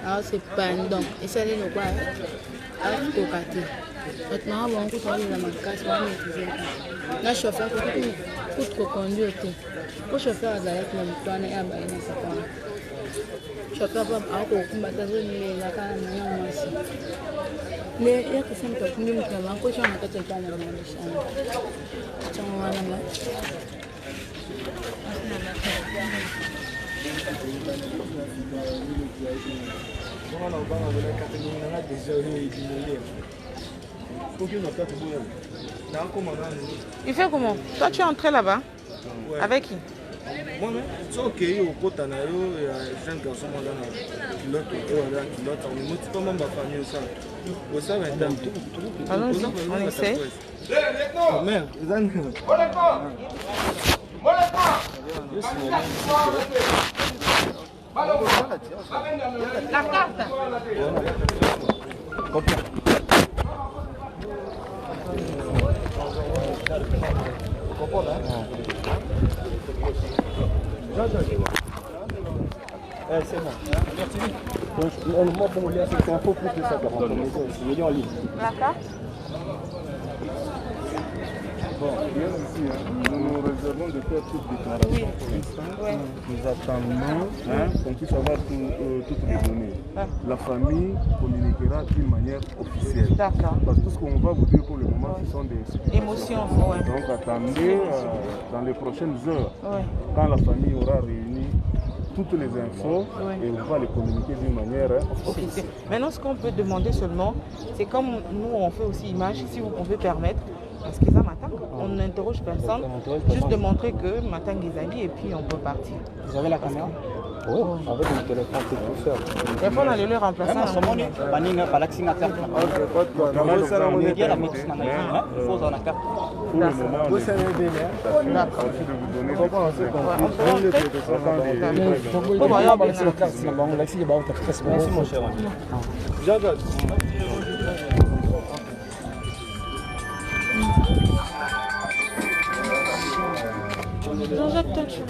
Alors c'est pas donc et ça les nous quoi à tout côté. Maintenant on va on la macasse on maîtriser. La chauffeur pour conduire pour chauffeur azalaki na mutwana ya ba ina sapana. Chauffeur ba ako kumbata zoni la kana na mwasi. Le ya kusema kwa kundi mtu na ko chama kata kana na mwasi. Chama wana ma. Il fait comment? Toi tu es entré là-bas? Ouais. Avec qui? Moi non, c'est ok, au côté na yo et jeune garçon dans la pilote on est pas même ma famille ça. Vous savez Allons-y, on essaie. Merde, vous avez La carte. C'est bon. Donc, moi, pour lire cette info, plus que ça, je lis en ligne. La carte. Bon, bien ici, nous nous réservons de faire toute déclaration pour l'instant. Nous attendons qu'on puisse avoir toutes les données. La famille communiquera d'une manière officielle. D'accord. Parce que tout ce qu'on va vous dire pour le moment, ce sont des émotions. Donc attendez dans les prochaines heures, quand la famille aura réuni toutes les infos et on va les communiquer d'une manière officielle. Maintenant, ce qu'on peut demander seulement, c'est comme nous on fait aussi image, si vous pouvez permettre, parce que ça m'attend, on n'interroge personne, juste de montrer que Matang Ezali et puis on peut partir. Vous avez la caméra? Oui, avec le téléphone, c'est tout faire. Il faut aller le remplacer. Pour le moment, vous savez bien. D'accord. Merci mon cher. Jean-Jacques, toi tu...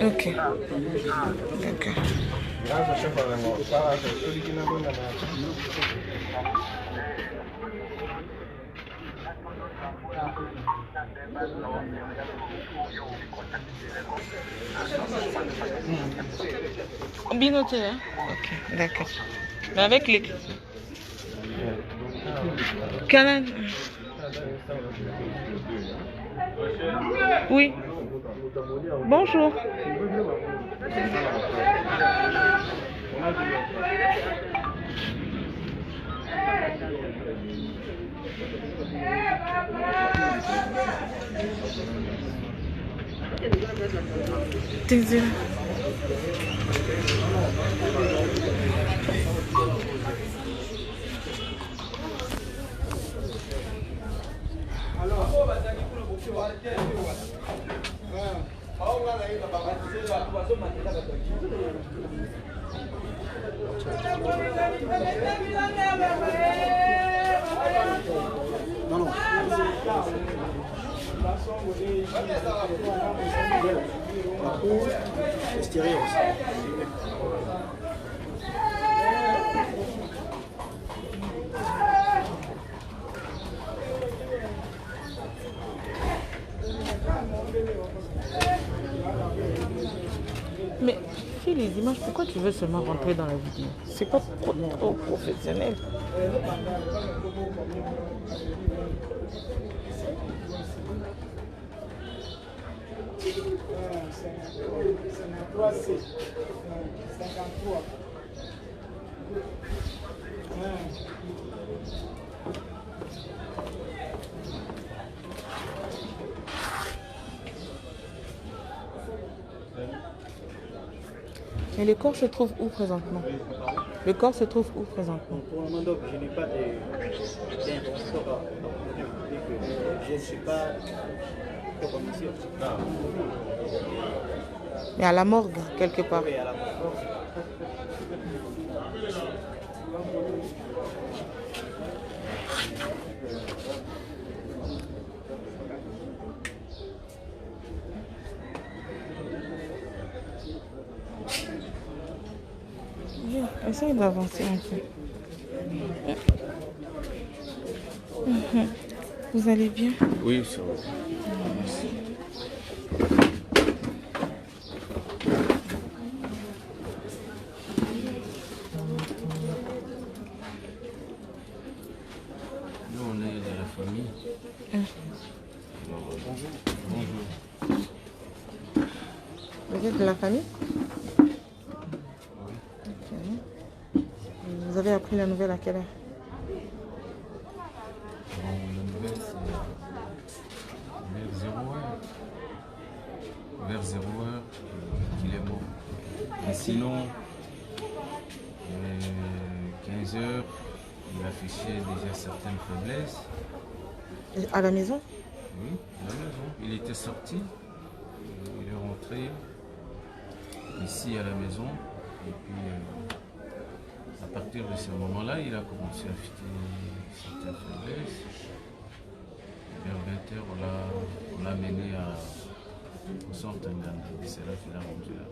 Ok. D'accord. Binoté, hein? Ok, d'accord. Mais avec les... Canal. Oui. Bonjour. Désolé. Non, non. La cour extérieure aussi. Mais fais les images, pourquoi tu veux seulement rentrer dans la vidéo? C'est pas trop professionnel. Mais le corps se trouve où présentement? Le corps se trouve où présentement? Pour le moment, je n'ai pas d'informations à donner. Je ne suis pas de commission. Mais à la morgue, quelque part. Essaye d'avancer un peu. Vous allez bien? Oui, ça va. Nous, on est de la famille. Bonjour. Bonjour. Vous êtes de la famille? Ok. Vous avez appris la nouvelle à quelle heure? Bon, la nouvelle, c'est vers 0 heure qu'il est mort. Et sinon, 15 heures, il affichait déjà certaines faiblesses. À la maison? Oui, à la maison. Il était sorti, il est rentré ici à la maison. Et puis, à partir de ce moment-là, il a commencé à afficher certaines faiblesses. Vers 20h, on l'a mené au centre Nganda. C'est là qu'il a rendu là.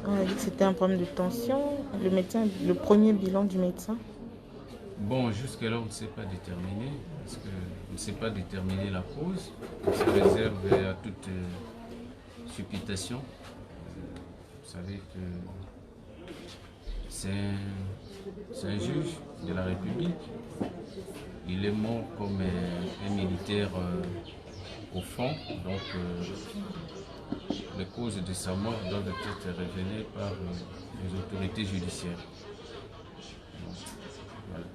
On a dit que c'était un problème de tension. Le médecin, le premier bilan du médecin? Bon, jusque-là, on ne sait pas déterminer, parce qu'on ne sait pas déterminer la cause. On se réserve à toute supputation. Vous savez que c'est un juge de la République. Il est mort comme un militaire au front, donc les causes de sa mort doivent être révélées par les autorités judiciaires. Voilà.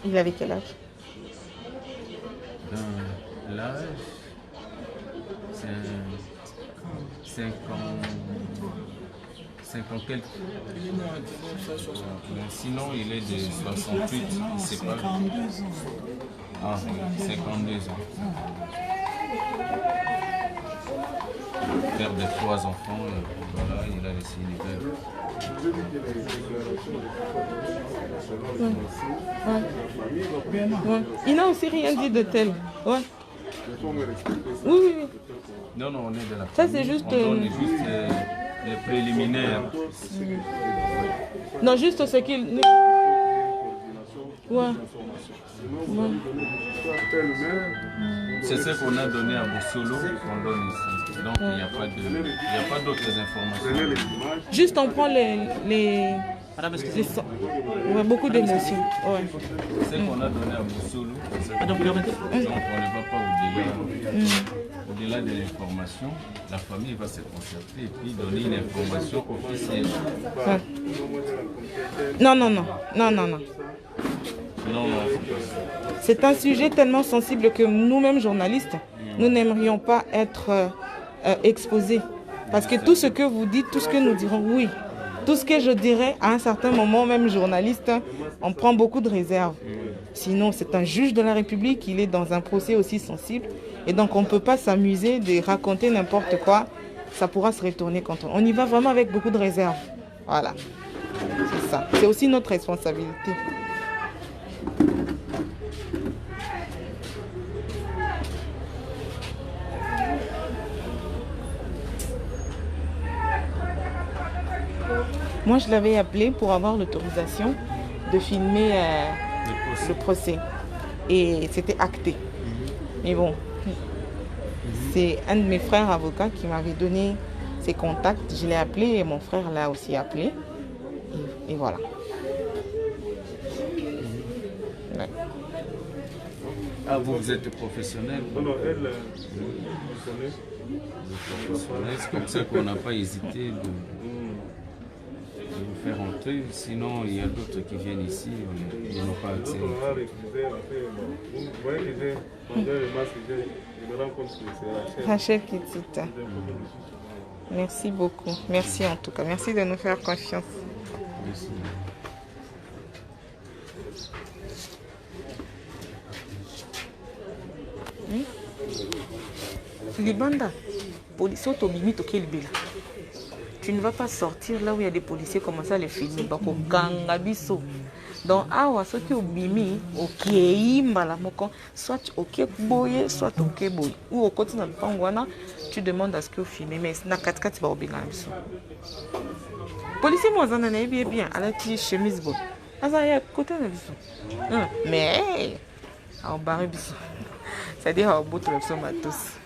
Il avait quel âge? L'âge, c'est 50 quelques. Sinon, il est de 68, c'est pas. 52 ans. Ah, 52 ans. Père de 3 enfants, voilà, il a laissé une école. Ouais. Il n'a aussi rien dit de tel. Ouais. Oui, oui, oui. Non, non, on est de la Ça, c'est juste. On donne juste les préliminaires. Non, juste ce qu'il. Ouais. C'est ce qu'on a donné à Bossolo qu'on donne ici. Donc il n'y a pas d'autres informations. Juste on prend les ouais, beaucoup d'émotions. Ouais. C'est ce qu'on a donné à Bossolo. Donc on ne va pas au-delà de l'information. La famille va se concerter et puis donner une information officielle. Ouais. Non, non, non. Non, non, non. Non, non. C'est un sujet tellement sensible que nous-mêmes journalistes, nous n'aimerions pas être exposés. Parce que tout ce que vous dites, tout ce que nous dirons, oui. Tout ce que je dirais, à un certain moment, même journaliste, on prend beaucoup de réserves. Sinon, c'est un juge de la République, il est dans un procès aussi sensible. Et donc, on ne peut pas s'amuser de raconter n'importe quoi. Ça pourra se retourner contre on y va vraiment avec beaucoup de réserves. Voilà. C'est ça. C'est aussi notre responsabilité. Moi, je l'avais appelé pour avoir l'autorisation de filmer le procès. Et c'était acté. Mais bon, c'est un de mes frères avocats qui m'avait donné ses contacts. Je l'ai appelé et mon frère l'a aussi appelé. Et voilà. Ouais. Ah, vous êtes professionnel? Non, elle, c'est comme ça qu'on n'a pas hésité de vous faire entrer. Sinon, il y a d'autres qui viennent ici, ils n'ont pas accès. Rachel Kitita. Merci beaucoup. Merci en tout cas. Merci de nous faire confiance. Merci. Libanda, police autobimi toke libela. Tu ne vas pas sortir là où il y a des policiers commencer à les filmer. Bako ganga biso. Donc awa soki obimi okei mbala moko soit ok boye soit ok boye ou au côté na lupango wana tu demandes à ce que vous filmez mais na katikati ba obinga biso. Policier mo zana na bien alati chemise bo. Asa ya côté na biso. Mais au barre biso. C'est-à-dire au bout de biso matos.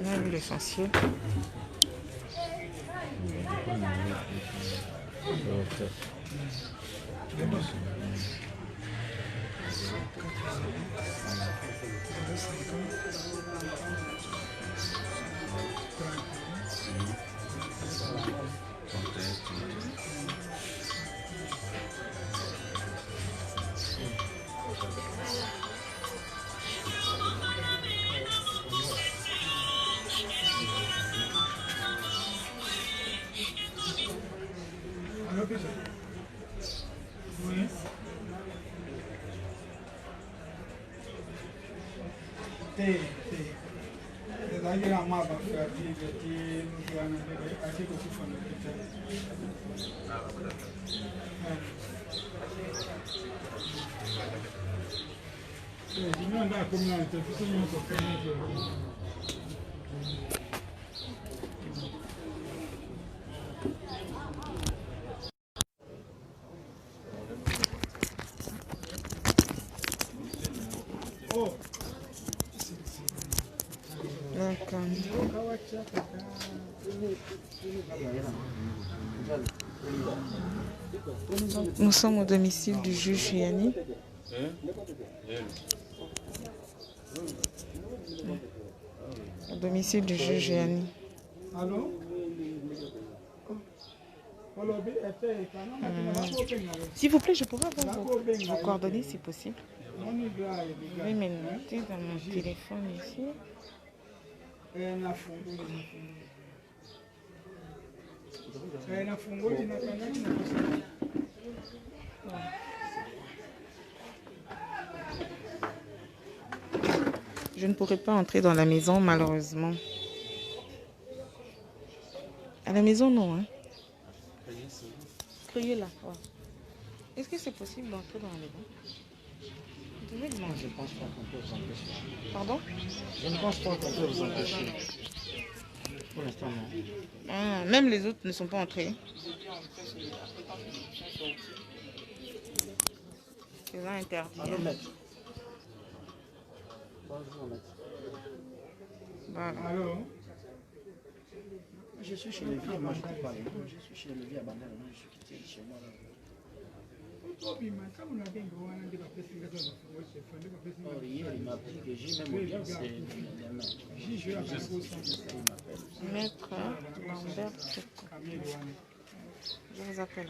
On a vu l'essentiel. Nous sommes au domicile du juge Yanni. Au domicile du juge Yanni. S'il vous plaît, je pourrais avoir vos coordonnées si possible. Je vais me noter dans mon téléphone ici. Je ne pourrai pas entrer dans la maison, malheureusement. À la maison, non. Hein? Criez là. Ouais. Est-ce que c'est possible d'entrer dans la maison? Vous pouvez demander. Je ne pense pas qu'on peut vous empêcher. Pardon? Je ne pense pas qu'on peut vous empêcher. Pour l'instant, non. Ah, même les autres ne sont pas entrés. C'est interdit. Allô, maître. Bonjour, maître. Voilà. Allô? Je suis chez les filles, moi je ne peux pas aller. Je suis chez les filles à Bandel, moi je suis quitté chez moi. Oh, hier, il m'a appris que j'ai même bien, c'est demain. Maître Lambert, je vous appelle.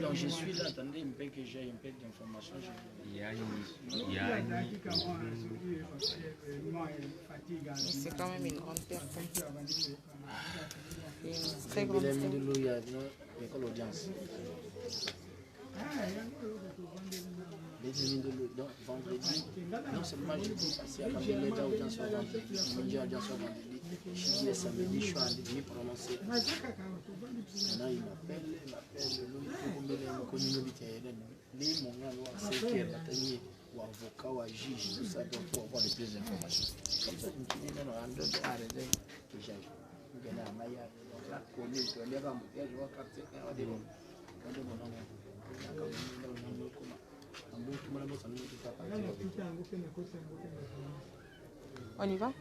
Donc je suis là, attendez un peu que j'ai un peu d'informations. C'est quand même une grande perte. Une très grande perte. Donc, vendredi, non seulement je dis passer à l'audience audience vendredi, je dis samedi, je suis en demi prononcé. Maintenant, il m'appelle, ou avocat ou juge, tout ça, pour avoir des plus d'informations. Comme ça, je me dis, non, en deux arrêtés, que j'ai. Donc là, je vais capter, on y va?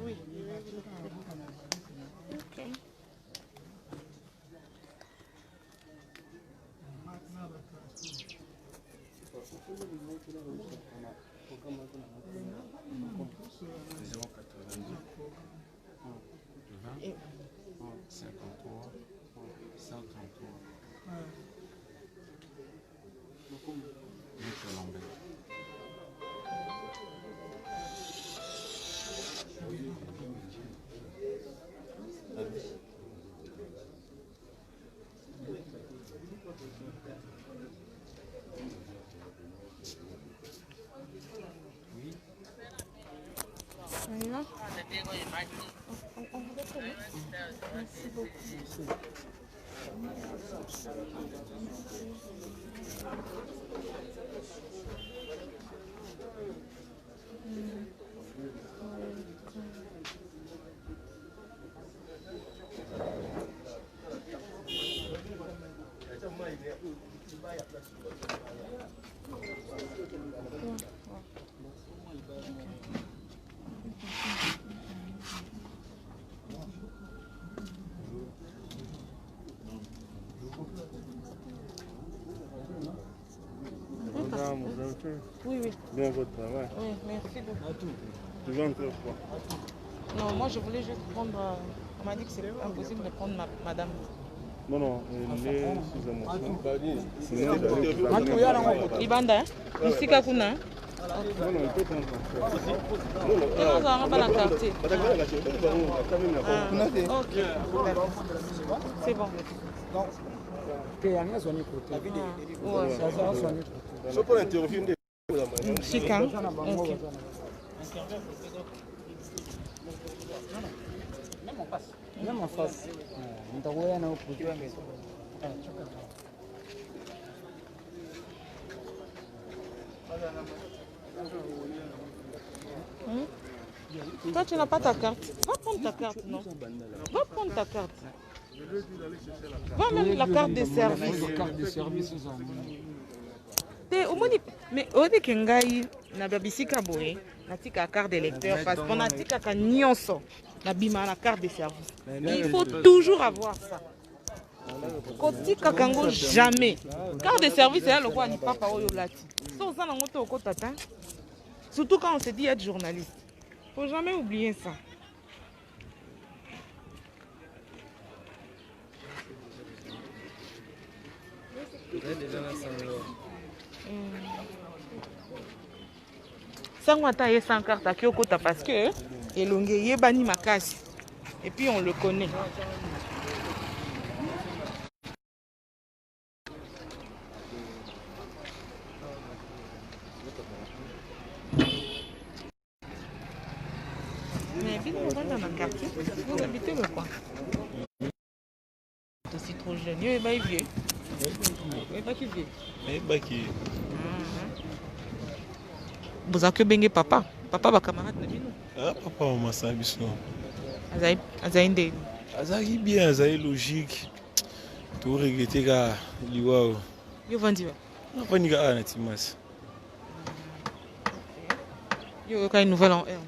Oui. Ok. Et 53 133 Maître Lambert. On y va? On vous attend, hein? Merci beaucoup. Oui, oui. Bien votre travail. Oui, merci beaucoup. Tu veux encore quoi? Non, moi je voulais juste prendre. On m'a dit que c'est impossible de prendre madame. Non, non, les sous-émotions. Libanda, Musika Kuna. Non, non, il peut prendre Non, ça va pas la quartier. Ok, c'est bon. Je peux interviewer. Musika. Ok. Même en face. Toi, tu n'as pas ta carte. Va prendre ta carte, non? Va prendre ta carte. Va même la carte de service. Mais au début, na babisika boye, na tika carte d'électeur parce qu'on a tika ka nyonso na bima la carte de service. Il faut toujours avoir ça. Kotika kango jamais. Carte de service c'est le quoi ni papa oyo lati. So ça na ngoto ko tata. Surtout quand on se dit être journaliste. Faut jamais oublier ça. Sango ata ye sans carte aki okota parce que elonge yebani makasi et puis on le connaît. Mais bien on va dans ma quartier. Vous habitez le coin. C'est aussi trop jeune. Il est vieux. Il est pas qui vieux. Il est pas qui. Vous avez que bengue papa. Papa va camarade de bino. Ah papa on m'a ça bisno. Azaïndé. Azaki bien, azaki logique. Tout regretter ka liwa. Yo vendi. On va ni ga na timas. Yo ka une nouvelle en R.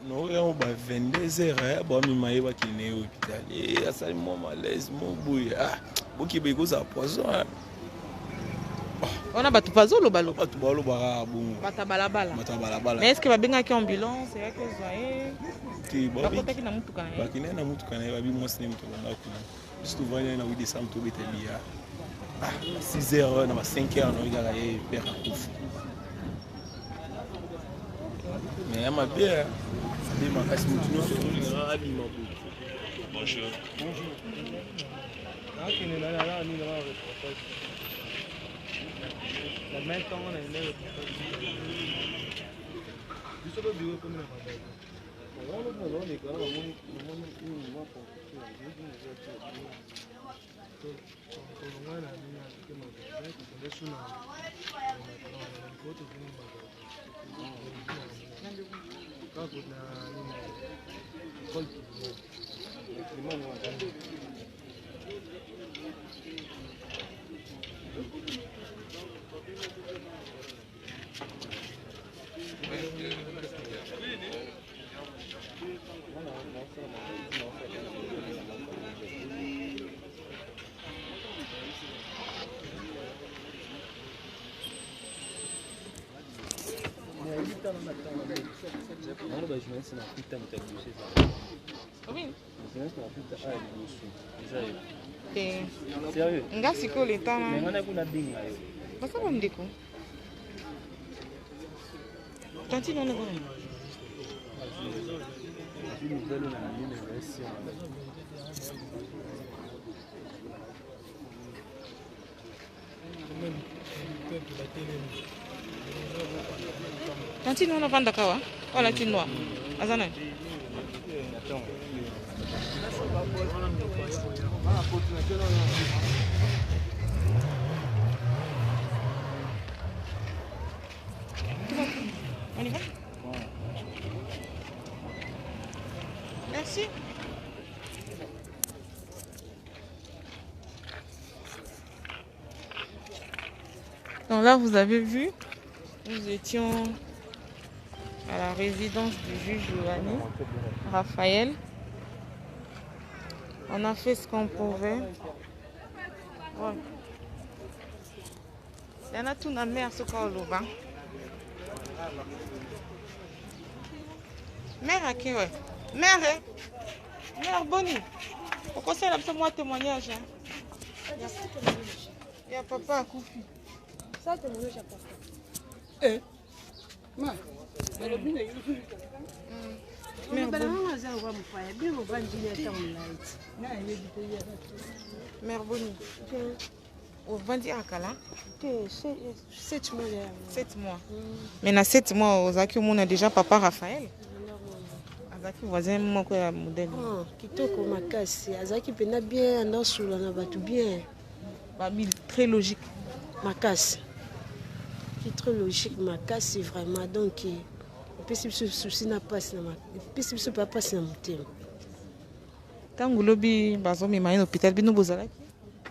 Non, on va 22h, bon mi maye ba kine hôpital. Et asali mo malaise, mo boy. Ah, boki be ko za poison. On a battu pas le ballon. Pas tout balo bara bon. Bata balabala. Bata balabala. Mais est-ce que va bien avec ambulance et que zoé? Ti bon. Ba kota ki na mutu kana. Ba kine na mutu kana ba bi mo sine mutu na ku. Juste vanya na 8 décembre to betelia. Ah, 6h na 5h no igara e pera kufu. Mais ma bien. C'est ma casse mutu no so ngara abi ma bu. Bonjour. Bonjour. La même temps, on a une heure. Sérieux? Nga siko leta na. Mais on a kuna dinga yo. Basa ba ndeko? Tanti non ko. Tanti non vanda kawa. Wala tinwa. Azana. On y va? Merci. Donc là, vous avez vu, nous étions à la résidence du juge Giovanni Raphaël. On a fait ce qu'on pouvait. Ouais. Il y en a tout dans la mer, ce qu'on a. Mère à qui, ouais? Mère, hein? Mère Bonnie. Au conseil, là, moi témoignage. Il y a papa à Koufi. Ça, témoignage à papa. Eh? Ma. Mère Bonnie. Au Vandi Akala? 7 mois. 7 mois. Mais dans 7 mois, on a déjà papa Raphaël. Azaki voisin mon modèle. Kitoko makasi. Azaki pena bien dans sous la batu bien. Babil très logique. Makasi. Qui très logique makasi vraiment donc possible ce souci n'a pas na possible ce papa c'est mon thème. Tango lobi bazo mi maïno hôpital bino bozalaki.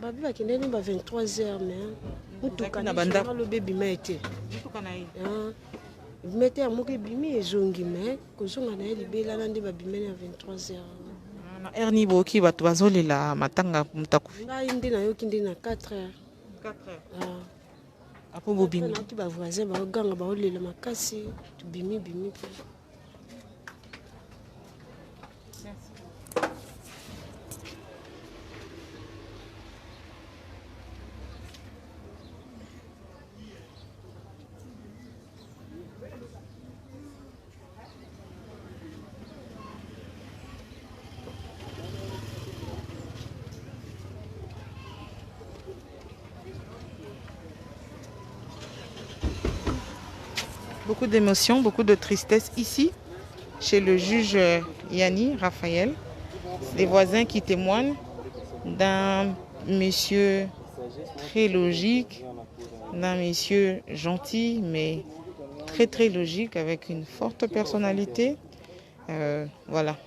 Babi ba kende ba 23h mais mutuka na banda lo baby maite. Mutuka na yi. Mete ya moke bimi ezongi mais kozonga na libela na nde babimeni à 23h. Na erni boki bato bazolela matanga mutakufi. Ngai nde na yoki nde na 4h. 4h. Apo bobimi. Na ki ba voisin ba ganga ba olela makasi tu bimi bimi pe. Beaucoup d'émotions, beaucoup de tristesse ici, chez le juge Yanni Raphaël. Des voisins qui témoignent d'un monsieur très logique, d'un monsieur gentil, mais très logique, avec une forte personnalité. Voilà.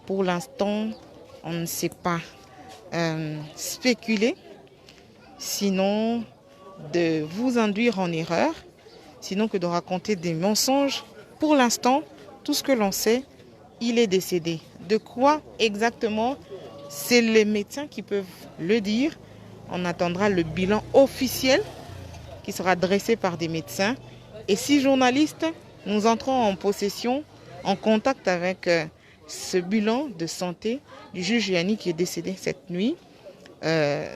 Pour l'instant, on ne sait pas spéculer, sinon de vous induire en erreur. Sinon que de raconter des mensonges. Pour l'instant, tout ce que l'on sait, il est décédé. De quoi exactement? C'est les médecins qui peuvent le dire. On attendra le bilan officiel qui sera dressé par des médecins. Et si journalistes, nous entrons en possession, en contact avec ce bilan de santé du juge Yanni qui est décédé cette nuit,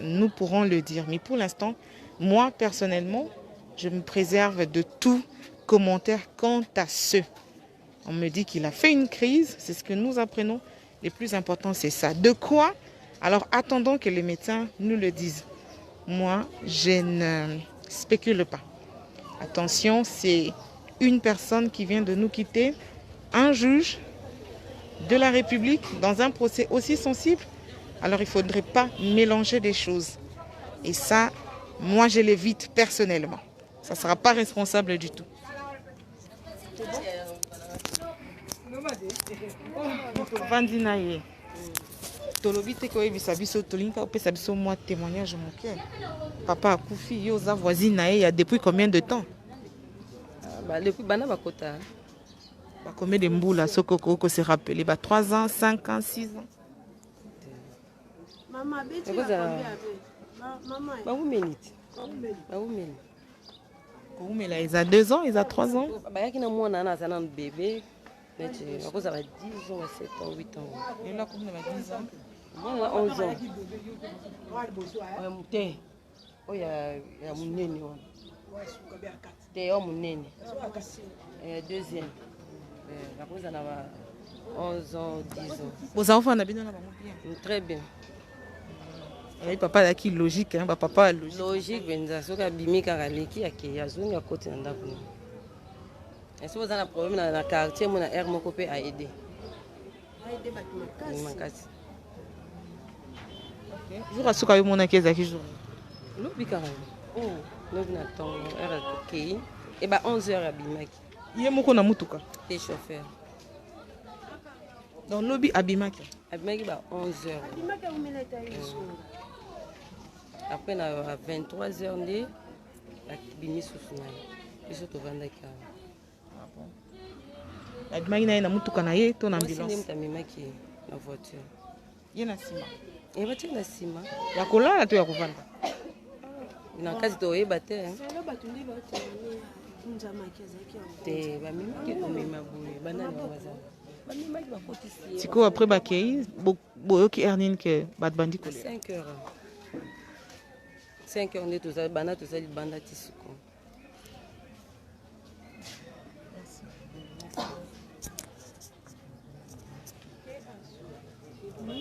nous pourrons le dire. Mais pour l'instant, moi personnellement, je me préserve de tout commentaire quant à ce. On me dit qu'il a fait une crise, c'est ce que nous apprenons. Le plus important, c'est ça. De quoi? Alors attendons que les médecins nous le disent. Moi, je ne spécule pas. Attention, c'est une personne qui vient de nous quitter, un juge de la République dans un procès aussi sensible. Alors il ne faudrait pas mélanger des choses. Et ça, moi, je l'évite personnellement. Ça ne sera pas responsable du tout. Papa Koufi, Yosa voisine il y a depuis combien de temps? Depuis Bana Bakota. Combien de mboules à Sokoko se rappeler? 3 ans, 5 ans, 6 ans. Maman, il a 2 ans, il a 3 ans. Il a un bébé. Il a 10 ans, 7 ans, 8 ans. Il a combien de 10 ans? Il a 11 ans. Il y a mon nez. Il y a mon nez. Deuxième. Il a 11 ans, 10 ans. Vos enfants ont bien? Très bien. Et papa là qui logique, hein, papa logique. Logique, benza soka bimika kaleki ya ke yazunga côté ndako. Si vous avez un problème dans le quartier, mon air mon copain a aidé. Jour à souka yo mona keza ki jour. Lobi carrément. Oh, lobi na temps, era OK. Et bah 11h à Bimaki. Yé moko na mutuka. T'es chauffeur. Donc lobi abimaki. Abimaki bah 11h. Après à 23h ndé la bimi susuna. Biso to vanda ka. Ah bon. Abimaki na mutuka na ye to na ambulance. Moi tamimaki na voiture. Ye na sima. Et va tiens la sima. Ya kolala to ya kovanda. Na kazi to yeba te. Te ba mimaki to mema boye bana na waza. Ba mimaki ba kotisi. Siko après bakei boyoki Ernine que bat bandi ko. 5h. 5h ndé to za bana to za libanda tisiko. Merci.